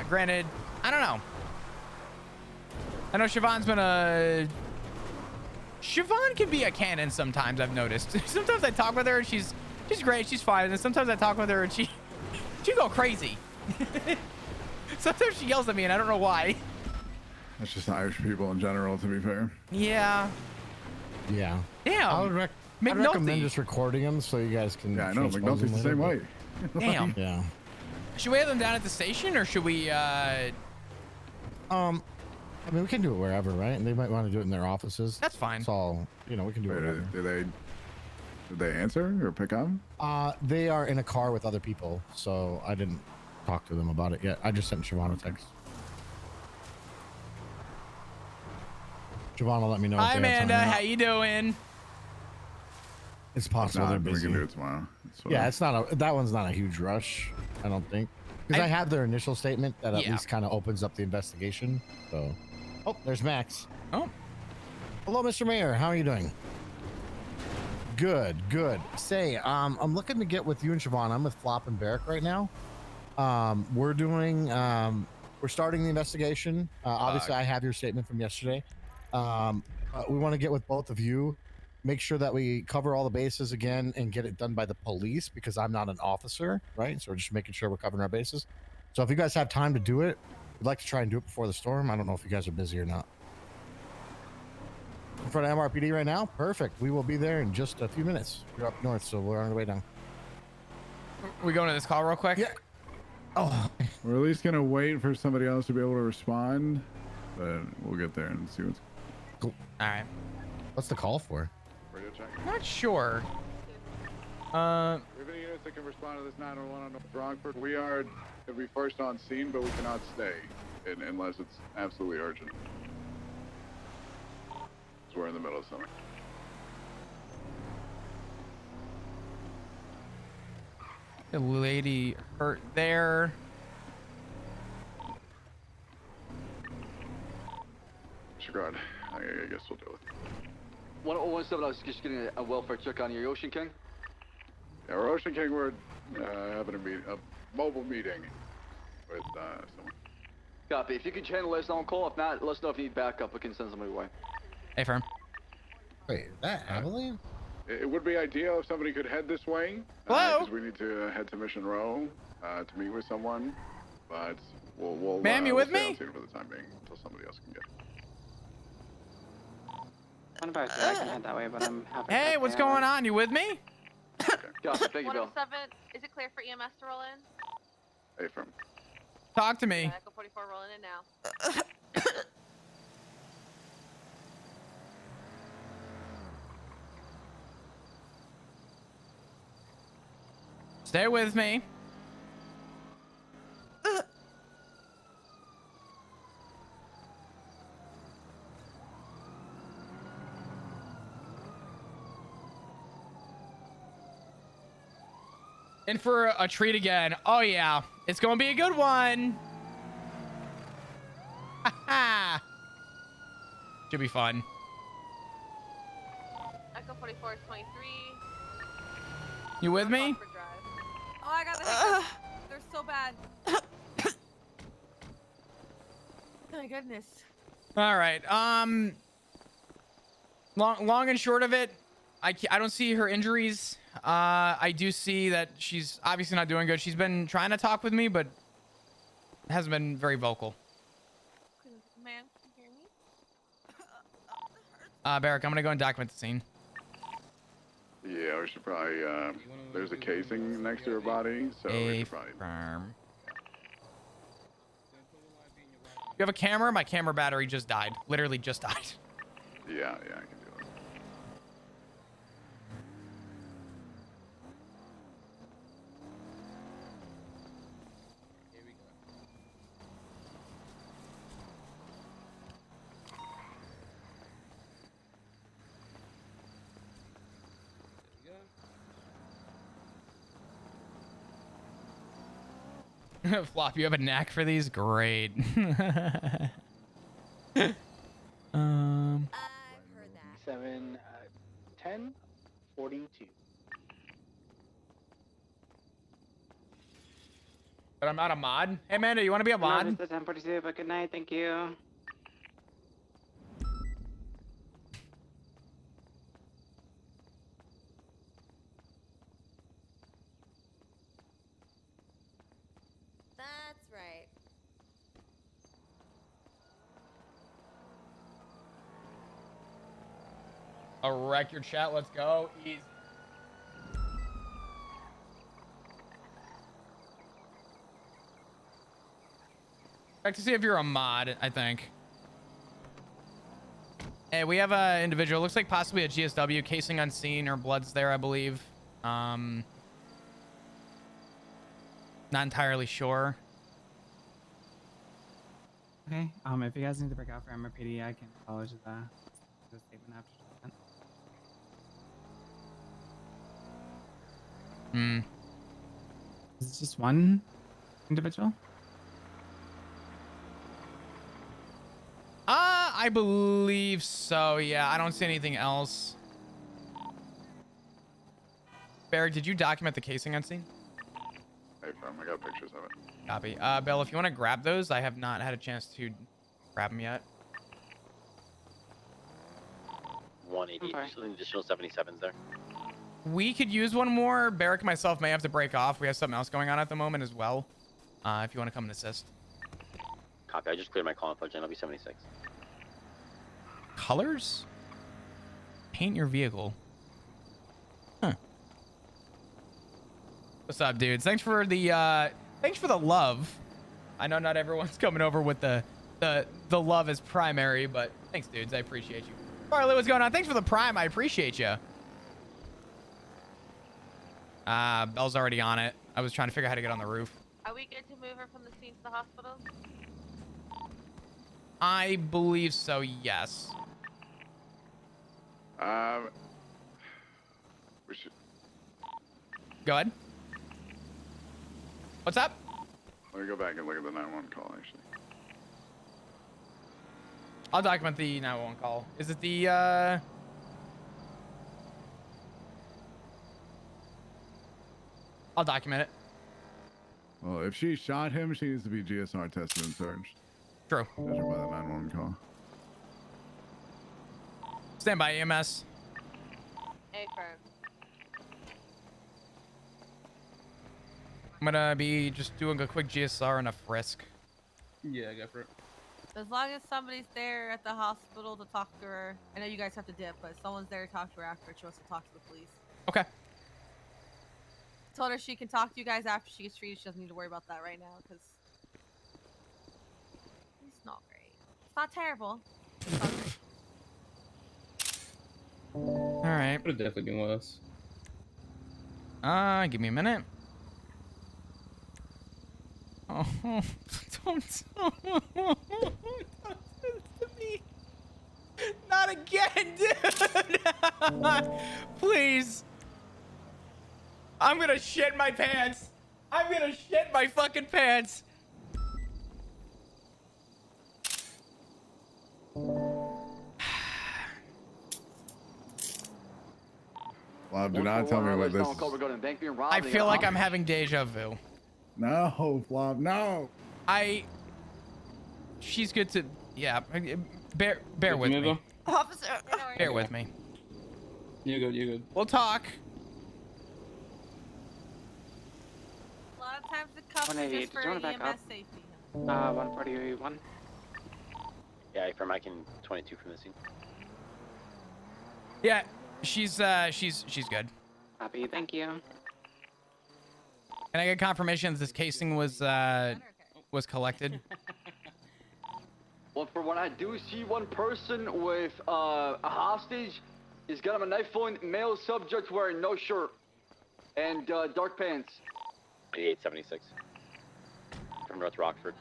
Granted, I don't know. I know Siobhan's been Siobhan can be a cannon sometimes, I've noticed. Sometimes I talk with her and she's great, she's fine, and then sometimes I talk with her and she go crazy. Sometimes she yells at me and I don't know why. That's just Irish people in general, to be fair. Yeah. Yeah. Damn. I would I'd recommend just recording them so you guys can. Yeah, I know. transpose McNulty's them the same later, way. Damn. Yeah. Should we have them down at the station, or should we I mean, we can do it wherever, right? And they might want to do it in their offices. That's fine. It's all, you know, we can do it Wait, wherever. did they answer or pick up? They are in a car with other people, so I didn't talk to them about it yet. I just sent Siobhan a text. Siobhan will let me know. Hi, Amanda. How you doing? It's If possible not, they're we busy. can do it tomorrow. It's Yeah, fine. it's not that one's not a huge rush, I don't think. Because I have their initial statement that at Yeah. least kind of opens up the investigation. So, oh, there's Max. Oh, Hello, Mr. Mayor. How are you doing? Good, good. Say, I'm looking to get with you and Siobhan. I'm with Flop and Barrick right now. We're doing, we're starting the investigation. Obviously, I have your statement from yesterday. We want to get with both of you, make sure that we cover all the bases again and get it done by the police because I'm not an officer, right? So we're just making sure we're covering our bases. So if you guys have time to do it, we'd like to try and do it before the storm. I don't know if you guys are busy or not. In front of MRPD right now? Perfect. We will be there in just a few minutes. We're up north, so we're on our way down. we going to this call real quick? Yeah. Oh, We're at least gonna wait for somebody else to be able to respond, but we'll get there and see what's. cool. All right. What's the call for? Radio check. Not sure. We have any units that can respond to this 911 on North Rockford. We are to be first on scene, but we cannot stay unless it's absolutely urgent. So we're in the middle of something. The lady hurt there. Disregard. I guess we'll deal with it. 1017, I was just getting a welfare check on your Ocean King. Yeah, we're Ocean King. We're having a mobile meeting with someone. Copy. If you can channel us on call, if not, let us know if you need backup. We can send somebody away. Hey, firm. Wait, is that Abilene? It would be ideal if somebody could head this way. Hello? Because we need to head to Mission Row to meet with someone. But we'll Ma'am, you we'll with stay me? on scene for the time being until somebody else can get it. What about you? I can head that way, but I'm happy. Hey, what's going on? You with me? Copy. Thank you, Bill. 107, is it clear for EMS to roll in? Hey, from. Talk to me. Yeah, Echo 44 rolling in now. Stay with me. In for a treat again. Oh yeah, it's gonna be a good one. Should be fun. Echo 44 is 23. You with me? Rockford Drive. Oh, I got the hiccups. They're so bad. Oh my goodness. All right. Long and short of it, I don't see her injuries. I do see that she's obviously not doing good. She's been trying to talk with me, but hasn't been very vocal. Ma'am, can you hear me? Barrick, I'm gonna go and document the scene. Yeah, we should probably. There's a casing next to her body, so we should probably. Affirm. You have a camera? My camera battery just died. Literally just died. Yeah, I can do it. Flop, you have a knack for these? Great. I've heard that. 7, 10, 42. But I'm not a mod. Hey, Amanda, you want to be a mod? No, just the 1042, but good night. Thank you. That's right. A wreck your chat. Let's go. Easy. Check to see if you're a mod, I think. Hey, we have a individual. Looks like possibly a GSW. Casing unseen. Her blood's there, I believe. Not entirely sure. Okay. If you guys need to break out for MRPD, I can follow to the statement after that. Hmm. Is it just one individual? I believe so. Yeah, I don't see anything else. Barry, did you document the casing unseen? Hey, fam, I got pictures of it. Copy. Bill, if you want to grab those, I have not had a chance to grab them yet. 180, just an additional 77s there. We could use one more. Barrick and myself may have to break off. We have something else going on at the moment as well. If you want to come and assist. Copy, I just cleared my call and plug in. I'll be 76. Colors? Paint your vehicle. Huh. What's up, dudes? Thanks for the love. I know not everyone's coming over with the love as primary, but thanks, dudes. I appreciate you. Farley, what's going on? Thanks for the prime. I appreciate you. Bell's already on it. I was trying to figure out how to get on the roof. Are we good to move her from the scene to the hospital? I believe so, yes. We should. Go ahead. What's up? Let me go back and look at the 911 call, actually. I'll document the 911 call. Is it the, I'll document it. Well, if she shot him, she needs to be GSR tested and searched. True. Judging by the 911 call. Stand by, EMS. Affirm. I'm gonna be just doing a quick GSR and a frisk. Yeah, go for it. As long as somebody's there at the hospital to talk to her. I know you guys have to dip, but someone's there to talk to her after she wants to talk to the police. Okay. Told her she can talk to you guys after she gets treated. She doesn't need to worry about that right now, because it's not great. It's not terrible. It's not great. All right. Could have definitely been worse. Give me a minute. Oh, don't do this to me. Not again, dude. Please. I'm gonna shit my pants. I'm gonna shit my fucking pants. Flop, do not tell me what this is. I feel like I'm having deja vu. No, Flop, no. She's good to, yeah. Bear with me. Officer. Bear with me. You're good, you're good. We'll talk. A lot of times the cuffs are just for EMS safety. 141. Yeah, from I can 22 from the scene. Yeah, she's good. Copy, thank you. Can I get confirmation that this casing was collected? Well, for when I do see one person with a hostage, he's got him a knife point, male subject wearing no shirt and dark pants. 8876. From North Rockford.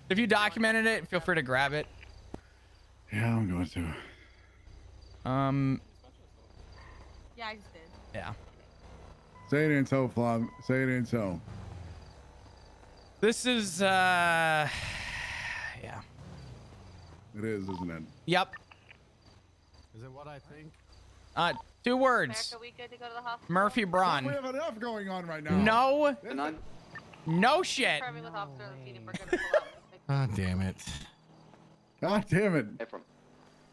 If you documented it, feel free to grab it. Yeah, I'm going to. Yeah, I just did. Yeah. Say it in tow, Flop. Say it in tow. This is, yeah. It is, isn't it? Yep. Is it what I think? 2 words. America, we good to go to the hospital? Murphy Braun. We have enough going on right now. No. None. No shit. Confirming with officer on the scene if we're good to pull out. Ah, damn it. God damn it. Ephraim.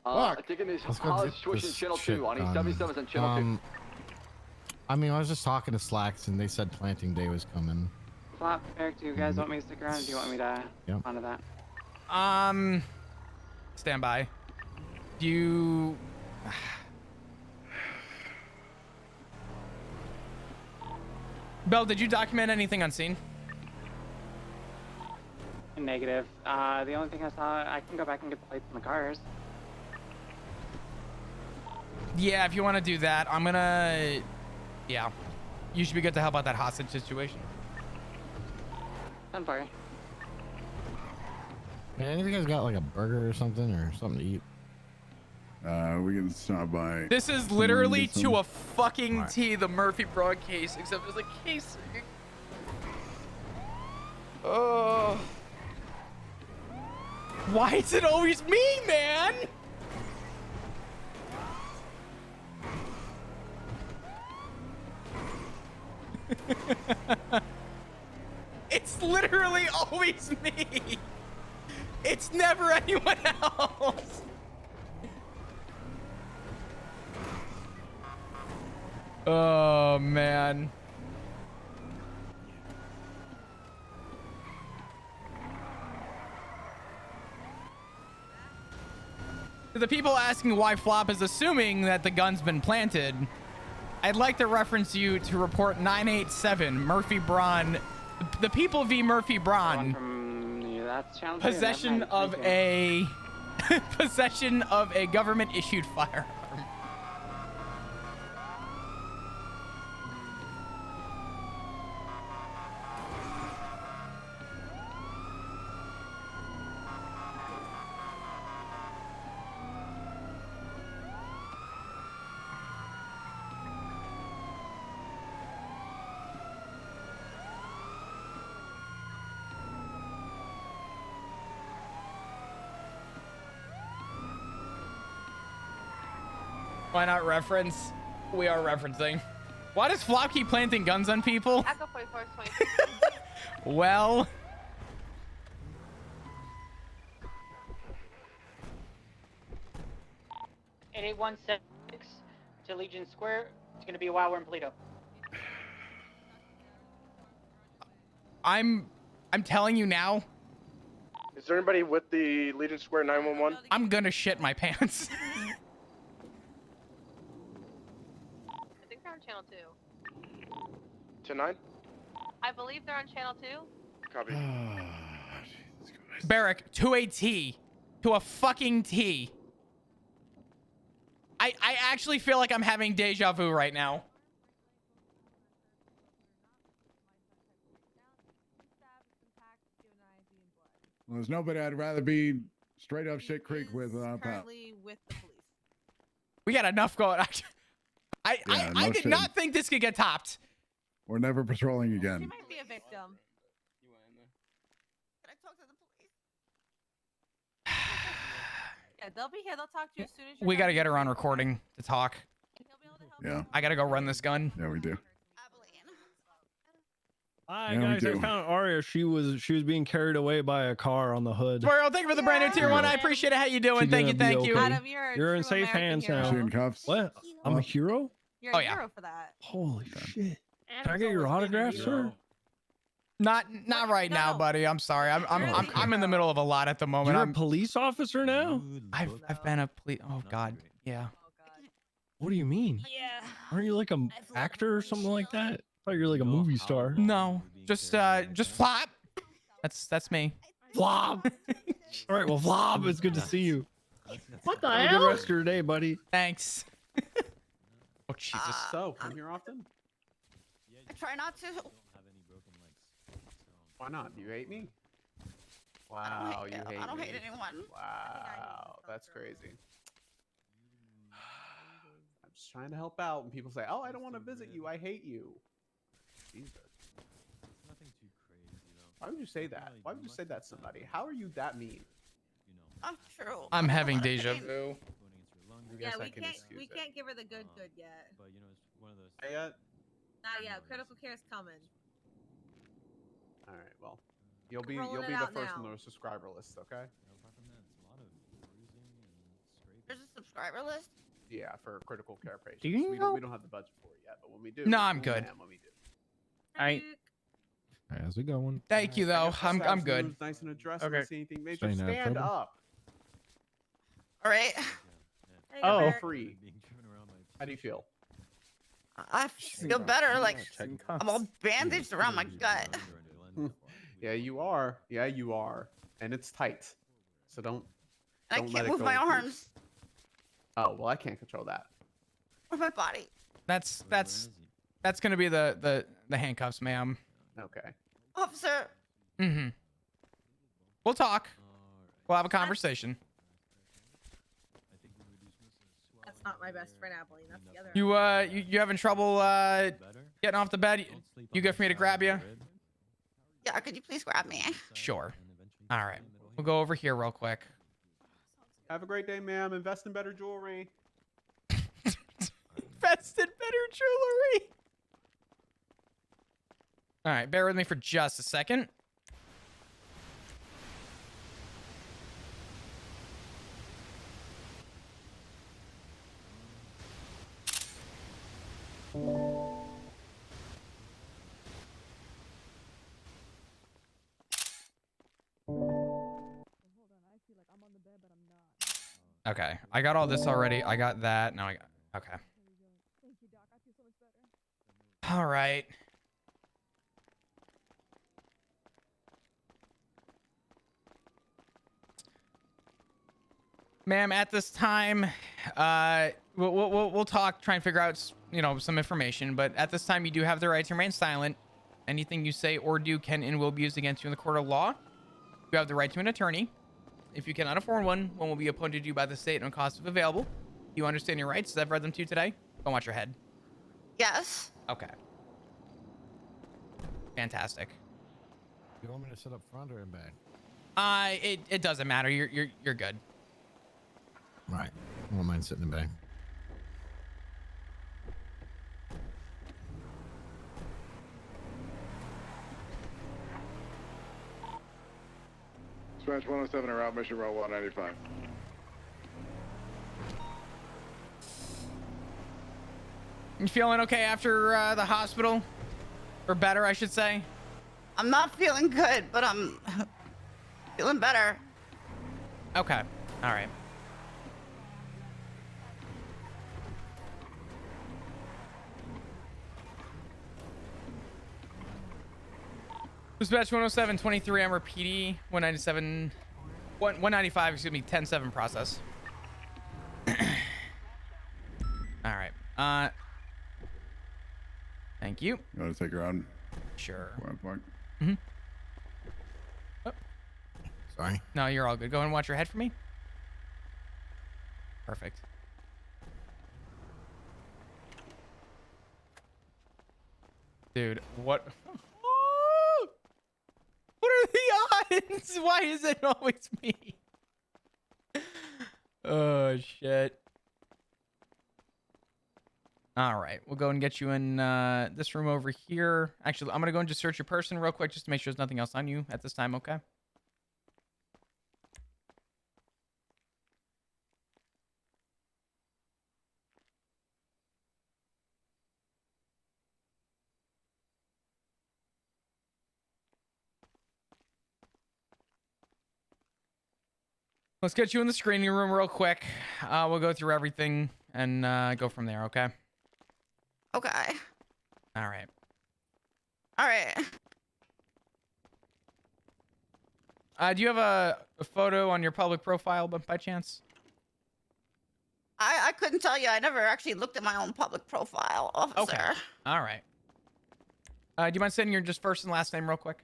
Fuck. Taking this Let's go hostage get situation this channel shit 2 on done. E77 and channel 2. I mean, I was just talking to Slacks and they said planting day was coming. Flop, Eric, do you guys want me to stick around or do you want me to onto that? Stand by. Do you... Bell, did you document anything unseen? Negative. The only thing I saw, I can go back and get the plates on the cars. Yeah, if you want to do that, I'm gonna... Yeah. You should be good to help out that hostage situation. Done for you. Man, any of you guys got like a burger or something to eat? We can stop by. This is someone literally and get to some- a fucking T the Murphy Broad case, except there's a casing. Oh. Why is it always me, man? It's literally always me. It's never anyone else. Oh, man. To the people asking why Flop is assuming that the gun's been planted, I'd like to reference you to report 987 Murphy Braun, the people v Murphy Braun, possession of a possession of a government issued firearm. Why not reference? We are referencing. Why does Flop keep planting guns on people? Echo 44 20. Well, to Legion Square. It's gonna be a while. We're in Polito. I'm telling you now. Is there anybody with the Legion Square 911? I'm gonna shit my pants. I think they're on channel 2. 10-9? I believe they're on channel 2. Copy. Barrack, to a T. To a fucking T. I actually feel like I'm having deja vu right now. Well, there's nobody I'd rather be straight up shit creek with. Currently with the police. We got enough going. I no did shit. not think this could get topped. We're never patrolling She again. might be a victim. Can I talk to the police? Yeah, they'll be here. They'll talk to you as soon as you're We got to done. get her on recording to talk. Yeah. I got to go run this gun. Yeah, we do. Hi Yeah, we guys, I do. found Aria. She was being carried away by a car on the hood. Squirrel, thank you for the brand new tier 1. I appreciate it. How you doing? She's Thank you, gonna be thank you. okay. Adam, you're a You're in true safe American hands hero. now. She in cuffs? What? I'm a hero? You're Oh, a yeah. hero for that. Holy shit! Can I get your autograph, sir? Not right now, buddy. I'm sorry. I'm in the middle of a lot at the moment. You're I'm a police officer now? I've been a police. Oh God, yeah. What do you mean? Yeah. Aren't you like an actor or something like that? I thought you were like a movie star. No, just Flop. That's me. Flop. All right, well, Flop, it's good to see you. What the Have a hell? good rest of your day, buddy. Thanks. Oh Jesus. So, come here often? I try not to. Why not? Do you hate me? Wow, you hate me. I don't hate anyone. Wow, that's crazy. I'm just trying to help out, and people say, "Oh, I don't want to visit you. I hate you." Jesus. Nothing too crazy though. Why would you say that? Why would you say that to somebody? How are you that mean? Not true. I'm having deja vu. I Yeah, guess I we can can't excuse it. give her the good yet. But you know, it's one of those. Not yet. Critical care is coming. All right, well, you'll be Rolling it the out first now. on the subscriber list, okay? Apart from that, it's a lot of bruising and scraping. There's a subscriber list. Yeah, for critical care patients. Do you know- we don't have the budget for it yet, but when we do, No, I'm good. man, when we do. How's it going? Thank you though. I'm good. Nice and addressed. Okay. Okay. See anything major? Staying out of Stand trouble? up. All right. Oh, free. How do you feel? I feel better. Like I'm all bandaged around my gut. Yeah, you are. Yeah, you are. And it's tight. So don't. And I don't let can't it move go my loose. arms Oh well, I can't control that. or my body. That's gonna be the handcuffs, ma'am. Okay. Officer, Mm-hmm. We'll talk. We'll have a conversation. Not my best friend Abilene. That's the other. You having trouble getting off the bed? You good for me to grab you? Yeah, could you please grab me? Sure. All right. We'll go over here real quick. Have a great day, ma'am. Invest in better jewelry. Invest in better jewelry. All right, bear with me for just a second. Okay, I got all this already. I got that. Now I got. Okay. All right. Ma'am, at this time, we'll talk, try and figure out, some information. But at this time, you do have the right to remain silent. Anything you say or do can and will be used against you in the court of law. You have the right to an attorney. If you cannot afford one will be appointed to you by the state on cost if available. You understand your rights? I've read them to you today. Don't watch your head. Yes. Okay. Fantastic. You want me to sit up front or in back? It doesn't matter. You're good. Right. I won't mind sitting in back. Dispatch 107 around Mission Row 195. You feeling okay after the hospital? Or better, I should say? I'm not feeling good, but I'm feeling better. Okay. All right. Dispatch 107, 23 Amber PD, 195, excuse me, 10-7 process. All right. Thank you. You want to take her on? Sure. Point. Mm-hmm. Oh. Sorry. No, you're all good. Go and watch your head for me. Perfect. Dude, what? What are the odds? Why is it always me? Oh, shit. All right. We'll go and get you in this room over here. Actually, I'm going to go and just search your person real quick just to make sure there's nothing else on you at this time, okay? Let's get you in the screening room real quick. We'll go through everything and go from there, okay? Okay. All right. All right. Do you have a photo on your public profile by chance? I couldn't tell you. I never actually looked at my own public profile, officer. Okay. All right. Do you mind saying your just first and last name real quick?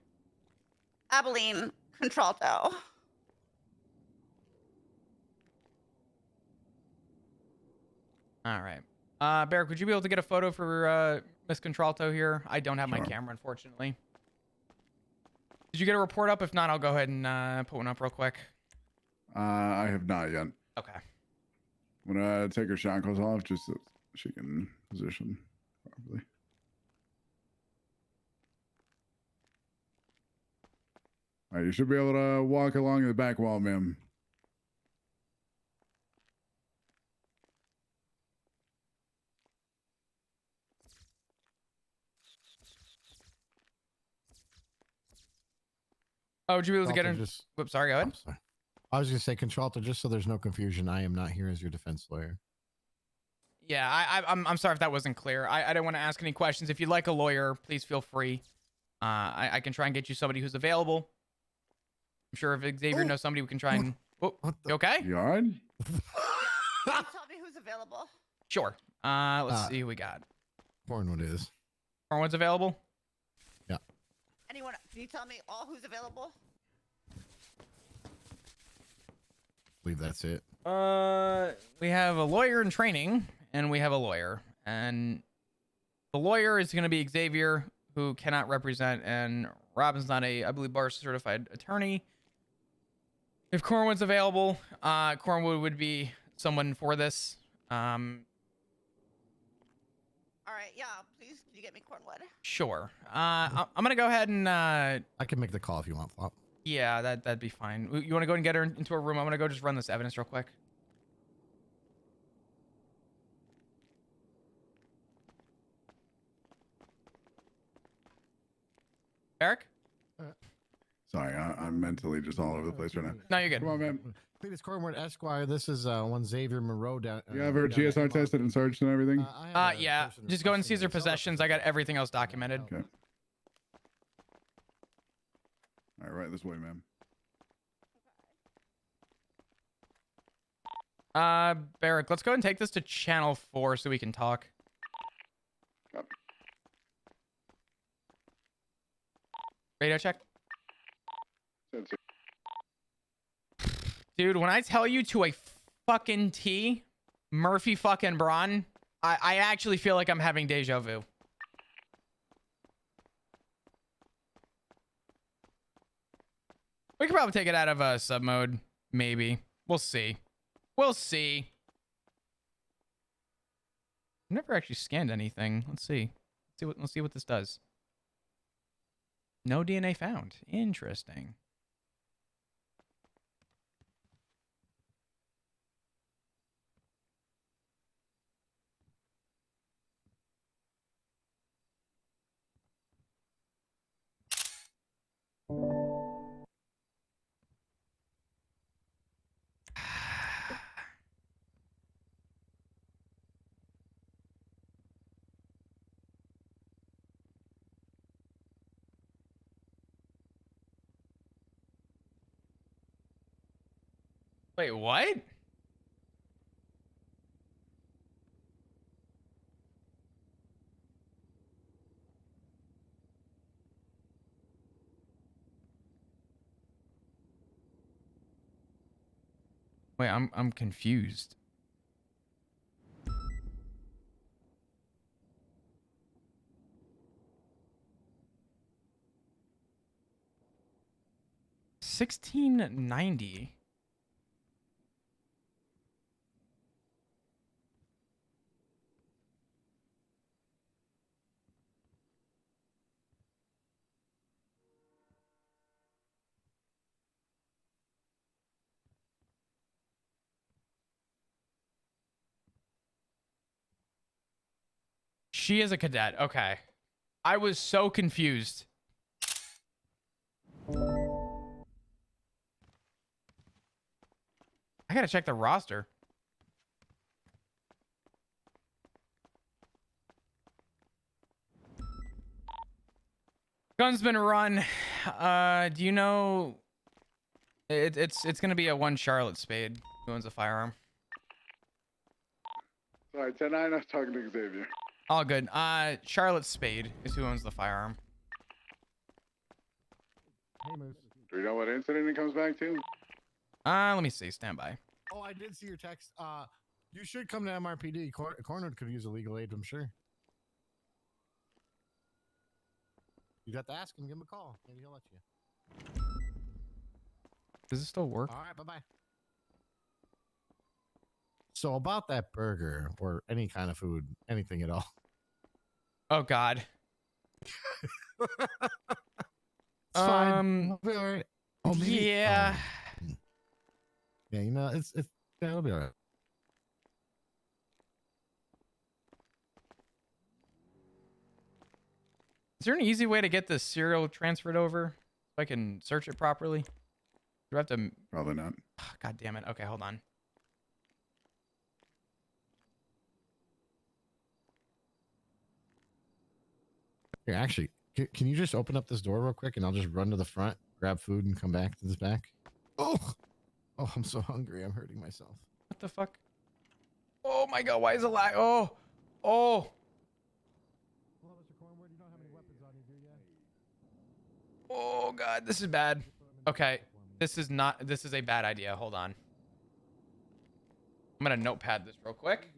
Abilene Contralto. All right. Barrick, would you be able to get a photo for Miss Contralto here? I don't have my camera, unfortunately. Did you get a report up? If not, I'll go ahead and put one up real quick. I have not yet. Okay. I'm gonna take her shackles off just so she can position properly. All right, you should be able to walk along the back wall, ma'am. Oh, would you be able to get in? Just, Whoops, sorry, go ahead. Sorry. I was going to say, Contralto, just so there's no confusion, I am not here as your defense lawyer. Yeah, I'm sorry if that wasn't clear. I don't want to ask any questions. If you'd like a lawyer, please feel free. I can try and get you somebody who's available. I'm sure if Xavier knows somebody, we can try and... Oh, you okay? You all right? Can you tell me who's available? Sure. Let's see who we got. Cornwood is. Cornwood's available? Yeah. Anyone? Can you tell me all who's available? I believe that's it. We have a lawyer in training, and we have a lawyer. And the lawyer is going to be Xavier, who cannot represent, and Robin's not a, I believe, bar certified attorney. If Cornwood's available, Cornwood would be someone for this. All right, yeah, please, can you get me Cornwood? Sure. I'm going to go ahead and... I can make the call if you want, Flop. Yeah, that'd be fine. You want to go and get her into a room? I'm going to go just run this evidence real quick. Eric? Sorry, I'm mentally just all over the place right now. No, you're good. Come on, man. Cletus Cornwood Esquire. This is one Xavier Moreau down. You have her GSR tested and searched and everything? Yeah. Just go and seize her possessions. I got everything else documented. Okay. All right, this way, ma'am. Barrick, let's go and take this to channel 4 so we can talk. Copy. Radio check. Sensor. Dude, when I tell you to a fucking T, Murphy fucking Braun, I actually feel like I'm having deja vu. We could probably take it out of sub mode, maybe. We'll see. We'll see. I've never actually scanned anything. Let's see. Let's see what this does. No DNA found. Interesting. Wait, what? Wait, I'm confused. $16.90. She is a cadet. Okay. I was so confused. I gotta check the roster. Gun's been run. Do you know? It's gonna be a 1 Charlotte Spade who owns a firearm. Sorry, 10-9, I was talking to Xavier. All good. Charlotte Spade is who owns the firearm. Hey, Moose. Do you know what incident it comes back to? Let me see. Stand by. Oh, I did see your text. You should come to MRPD. Cornwood could use a legal aid, I'm sure. You got to ask him. Give him a call. Maybe he'll let you. Does it still work? All right, bye-bye. So about that burger or any kind of food, anything at all. Oh God. It's fine. It'll be all right. Oh, maybe, yeah. Yeah, you know, yeah, it'll be all right. Is there an easy way to get the serial transferred over so I can search it properly? Do I have to? Probably not. God damn it. Okay, hold on. Here, actually, can you just open up this door real quick and I'll just run to the front, grab food, and come back to this back? Oh, I'm so hungry. I'm hurting myself. What the fuck? Oh my God, why is it lag? Oh. Hello, Mr. Cornwood. You don't have any weapons on you, do you? Oh God, this is bad. Okay, this is a bad idea. Hold on. I'm gonna notepad this real quick.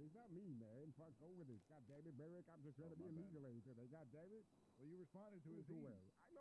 It's not me, man. Fuck over this. God damn it, Barrick. I'm just trying to be a legal today. God damn it. Well, you responded to it too well.